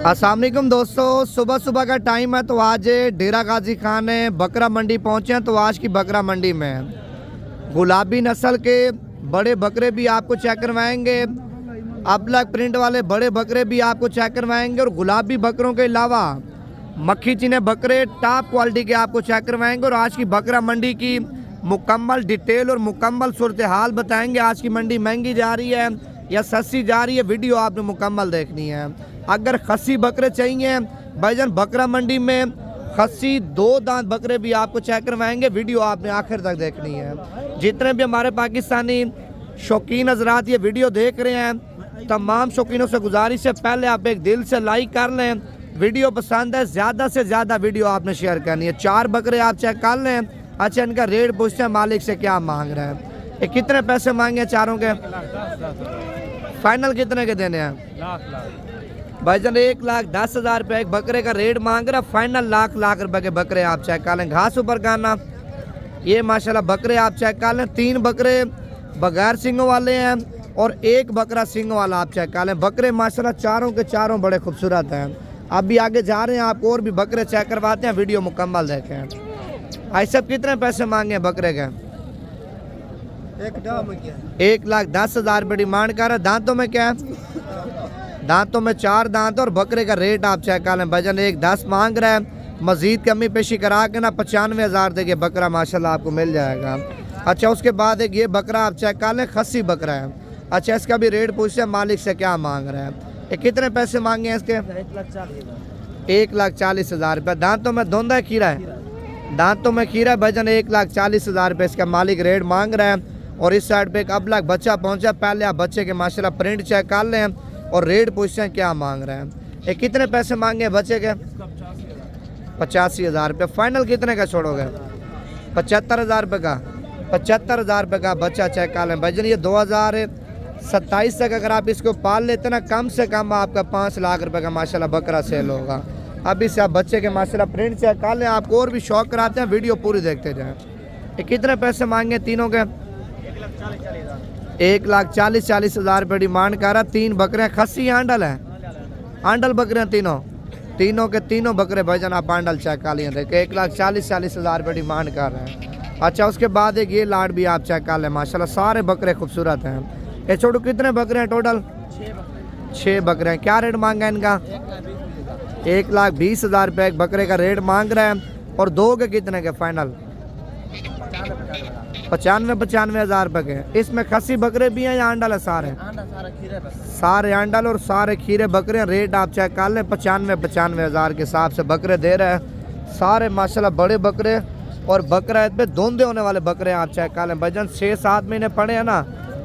अस्सलाम वालेकुम दोस्तों, सुबह सुबह का टाइम है तो आज डेरा गाजी खान बकरा मंडी पहुंचे हैं। तो आज की बकरा मंडी में गुलाबी नस्ल के बड़े बकरे भी आपको चेक करवाएंगे, अबलग प्रिंट वाले बड़े बकरे भी आपको चेक करवाएंगे और गुलाबी बकरों के अलावा मक्खी चीने बकरे टॉप क्वालिटी के आपको चेक करवाएंगे। और आज की बकरा मंडी की मुकम्मल डिटेल और मुकम्मल सूरत हाल बताएंगे। आज की मंडी महंगी जा रही है या सस्ती जा रही है, वीडियो आपने मुकम्मल देखनी है। अगर खस्सी बकरे चाहिए भाईजान, बकरा मंडी में खस्सी 2 दांत बकरे भी आपको चेक करवाएंगे, वीडियो आपने आखिर तक देखनी है। जितने भी हमारे पाकिस्तानी शौकीन हजरात ये वीडियो देख रहे हैं, तमाम शौकीनों से गुजारिश है पहले आप एक दिल से लाइक कर लें। वीडियो पसंद है ज़्यादा से ज़्यादा वीडियो आपने शेयर करनी है। 4 बकरे आप चेक कर लें। अच्छा, इनका रेट पूछते हैं मालिक से क्या मांग रहे हैं, ये कितने पैसे मांगे चारों के, फाइनल कितने के देने हैं भाईजान? 1,10,000 रुपये एक बकरे का रेट मांग रहा, फाइनल लाख रुपए के बकरे आप चेक कर लें। घास ऊपर करना, ये माशाल्लाह बकरे आप चेक कर लें। 3 बकरे बगैर सिंगों वाले हैं और 1 बकरा सिंगों वाला आप चेक कर लें। बकरे माशाल्लाह चारों के चारों बड़े खूबसूरत हैं। अभी आगे जा रहे हैं, आपको और भी बकरे चेक करवाते हैं, वीडियो मुकम्मल देखें। भाई सब कितने पैसे मांगे बकरे के? 1,10,000 रुपये डिमांड कर रहे। दांतों में क्या है? दांतों में 4 दांत और बकरे का रेट आप चेक कर लें। भजन 1,10 मांग रहा है, मजीद कमी पेशी करा के ना 95,000 देके बकरा माशाल्लाह आपको मिल जाएगा। अच्छा, उसके बाद एक ये बकरा आप चेक कर लें, खस्सी बकरा है। अच्छा, इसका भी रेट पूछते हैं मालिक से क्या मांग रहा है, ये कितने पैसे मांगे हैं इसके? 1,40,000 रुपये। दांतों में धुंधा खीरा है, दांतों में खीरा भजन 1,40,000 रुपये इसका मालिक रेट मांग रहा है। और इस साइड पे एक अबलग बच्चा पहुंचा, पहले आप बच्चे के माशाल्लाह प्रिंट चेक कर लें और रेट पूछते हैं क्या मांग रहे हैं। ये कितने पैसे मांगे बच्चे के? 85,000 रुपये। फाइनल कितने का छोड़ोगे? 75,000 रुपये का। 75,000 रुपये का बच्चा चेक कर लें भजन। ये 2027 तक अगर आप इसको पाल लेते ना, कम से कम आपका 5 लाख रुपये का माशाल्लाह बकरा सेल होगा। अभी से आप बच्चे के माशाल्लाह प्रिंट चेक कर लें, आपको और भी शौक कराते हैं, वीडियो पूरी देखते जाएँ। ये कितने पैसे मांगे तीनों के? 1,40,000 रुपये डिमांड कर रहा। 3 बकरे खस्सी आंडल है, आंडल बकरे तीनों के तीनों बकरे भाईजान आप आंडल चेक कर लिए थे। 1,40,000 रुपये डिमांड कर रहे हैं। अच्छा, उसके बाद एक ये लाड भी आप चेक कर लें, माशाल्लाह सारे बकरे खूबसूरत हैं। ये छोटू कितने बकरे हैं टोटल? 6 बकरे हैं। क्या रेट मांगा इनका? 1,20,000 रुपये एक बकरे का रेट मांग रहे हैं। और 2 के कितने के फाइनल? 95,000 रुपये के। इसमें खस्सी बकरे भी हैं या आंडल है? सारे आंडल और सारे खीरे बकरे हैं। रेट आप चेक कर लें, 95,000 के हिसाब से बकरे दे रहे हैं। सारे माशाल्लाह बड़े बकरे और बकरा पे धुंधे होने वाले बकरे आप चेक कर लें भजन। 6-7 महीने पड़े हैं ना,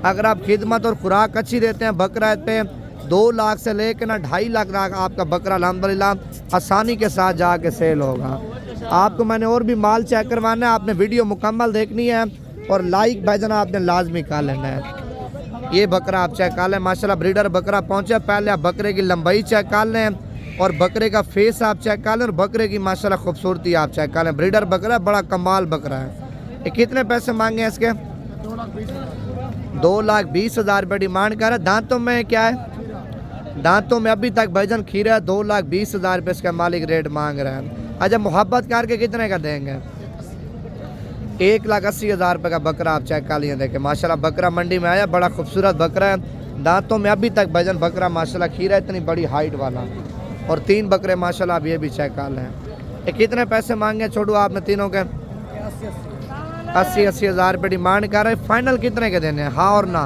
अगर आप खिदमत और खुराक अच्छी देते हैं बकरा पे 2 लाख से लेकर ना 2.5 लाख आपका बकरा अल्हम्दुलिल्लाह आसानी के साथ जाके सेल होगा। आपको मैंने और भी माल चेक करवाना है, आपने वीडियो मुकम्मल देखनी है और लाइक भाईजान आपने लाजमी कर लेना है। ये बकरा आप चेक कर लें, माशाल्लाह ब्रीडर बकरा पहुंचा। पहले आप बकरे की लंबाई चेक कर लें और बकरे का फेस आप चेक कर लें और बकरे की माशाल्लाह खूबसूरती आप चेक कर लें। ब्रीडर बकरा बड़ा कमाल बकरा है। ये कितने पैसे मांगे हैं इसके? 2,20,000 रुपये डिमांड कर रहा है। दांतों में क्या है? दांतों में अभी तक भाईजान खीरा है। 2,20,000 रुपये इसका मालिक रेट मांग रहा है। अच्छा, मोहब्बत करके कितने का देंगे? 1,80,000 रुपये का बकरा आप चेक कर लिए देखें। माशाल्लाह बकरा मंडी में आया, बड़ा खूबसूरत बकरा है। दांतों में अभी तक भजन बकरा माशाल्लाह खीरा है, इतनी बड़ी हाइट वाला। और 3 बकरे माशाल्लाह आप ये भी चेक कर लें। ये कितने पैसे मांगे छोड़ू आपने तीनों के? 80,000 रुपये डिमांड कर रहे। फाइनल कितने के देने हैं, हाँ और ना?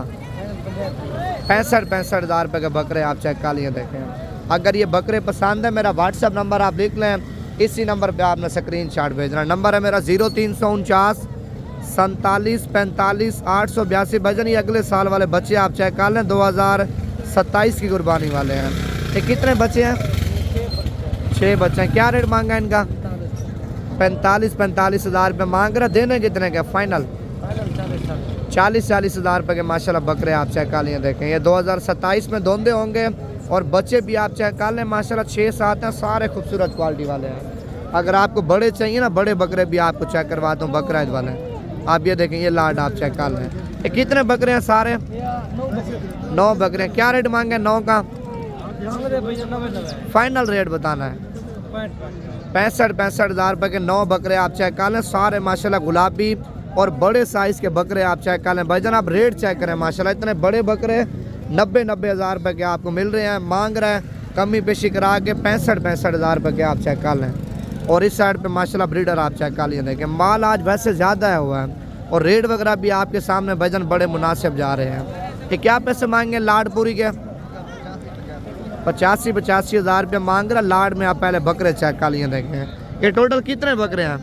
65,000 रुपये के बकरे आप चेक कर लिए देखें। अगर ये बकरे पसंद है, मेरा व्हाट्सएप नंबर आप लिख लें, इसी नंबर पे आपने स्क्रीनशॉट भेजना। नंबर है मेरा 0349 47 45 882 भजन। ये अगले साल वाले बच्चे आप चेक कर लें, 2027 की कुर्बानी वाले हैं। ये कितने बच्चे हैं? 6 बच्चे हैं। क्या रेट मांगा इनका? 45,000 रुपये मांग रहा। देने कितने के फाइनल? 40,000 रुपये के माशाल्लाह बकरे आप चेक कर लिए देखें। ये 2027 में धोंधे होंगे और बच्चे भी आप चेक कर लें, माशाल्लाह 6-7 हैं, सारे खूबसूरत क्वालिटी वाले हैं। अगर आपको बड़े चाहिए ना, बड़े बकरे भी आपको चेक करवाता हूँ, बकरा वाले। आप ये देखें, ये लाड आप चेक कर लें। ये कितने बकरे हैं? सारे 9 बकरे हैं। क्या रेट मांगे 9 का? फाइनल रेट बताना है 65 हज़ार रुपये के 9 बकरे आप चेक कर लें। सारे माशाल्लाह गुलाबी और बड़े साइज़ के बकरे आप चेक कर लें। भाईजान आप रेट चेक करें माशाल्लाह, इतने बड़े बकरे 90 हज़ार रुपये के आपको मिल रहे हैं। मांग रहे हैं कमी पेशी करा के 65 हज़ार रुपये के आप चेक कर लें। और इस साइड पे माशाल्लाह ब्रीडर आप चेक कर लिए देखें, माल आज वैसे ज़्यादा हुआ है और रेट वगैरह भी आपके सामने भाईजान बड़े मुनासिब जा रहे हैं। ये क्या पैसे मांगे लाडपुरी के? 85 हज़ार रुपये मांग रहा। लाड में आप पहले बकरे चेक कर लिए देखें। ये टोटल कितने बकरे हैं?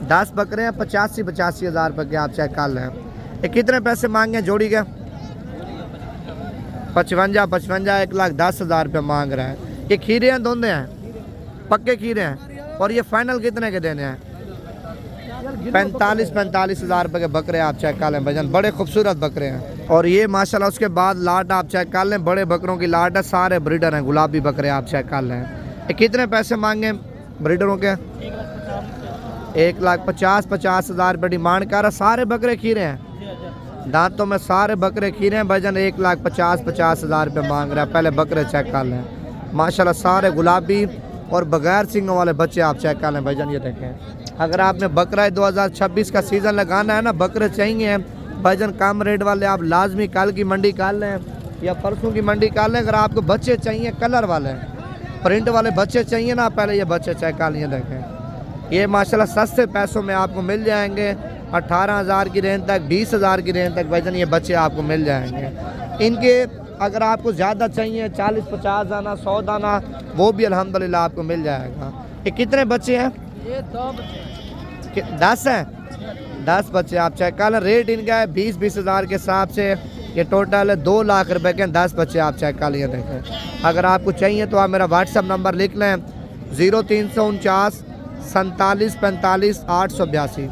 10 बकरे हैं। 85 हज़ार रुपये के आप चेक कर लें। ये कितने पैसे मांगे जोड़ी के? 55 1,10,000 रुपये मांग रहा है। ये खीरे हैं, दोनों हैं पक्के खीरे हैं। और ये फाइनल कितने के देने हैं? 45 हज़ार रुपये के बकरे आप चेक कर लें भाईजान, बड़े खूबसूरत बकरे हैं। और ये माशाल्लाह उसके बाद लाट आप चेक कर लें, बड़े बकरों की लाट है, सारे ब्रीडर हैं, गुलाबी बकरे आप चेक कर लें। ये कितने पैसे मांगे ब्रीडरों के? 1,50 हज़ार रुपये डिमांड कर रहा। सारे बकरे खीरे हैं, दांतों में सारे बकरे खीरे हैं भाईजान। 1,50 हज़ार रुपये मांग रहा है। पहले बकरे चेक कर लें माशाल्लाह, सारे गुलाबी और बगैर सिंगों वाले बच्चे आप चेक कर लें भाईजान। ये देखें, अगर आपने बकरा 2026 का सीज़न लगाना है ना, बकरे चाहिए भाईजान कम रेट वाले, आप लाजमी कल की मंडी कर लें या परसों की मंडी कर लें। अगर आपको बच्चे चाहिए कलर वाले प्रिंट वाले बच्चे चाहिए ना, पहले ये बच्चे चेक कर लिए देखें। ये माशाल्लाह सस्ते पैसों में आपको मिल जाएंगे। 18 हज़ार की रेंज तक, 20 हज़ार की रेंज तक भाईजान ये बच्चे आपको मिल जाएंगे। इनके अगर आपको ज़्यादा चाहिए 40-50 दाना 100 दाना, वो भी अल्हम्दुलिल्लाह आपको मिल जाएगा। ये कितने बच्चे हैं? ये 2 बच्चे 10 हैं। 10 बच्चे आप चेक कर लें। रेट इनका है 20 हज़ार के हिसाब से। ये टोटल है 2 लाख रुपए के 10 बच्चे आप चेक कर लिए देखें। अगर आपको चाहिए तो आप मेरा व्हाट्सअप नंबर लिख लें 0349 47 45 882।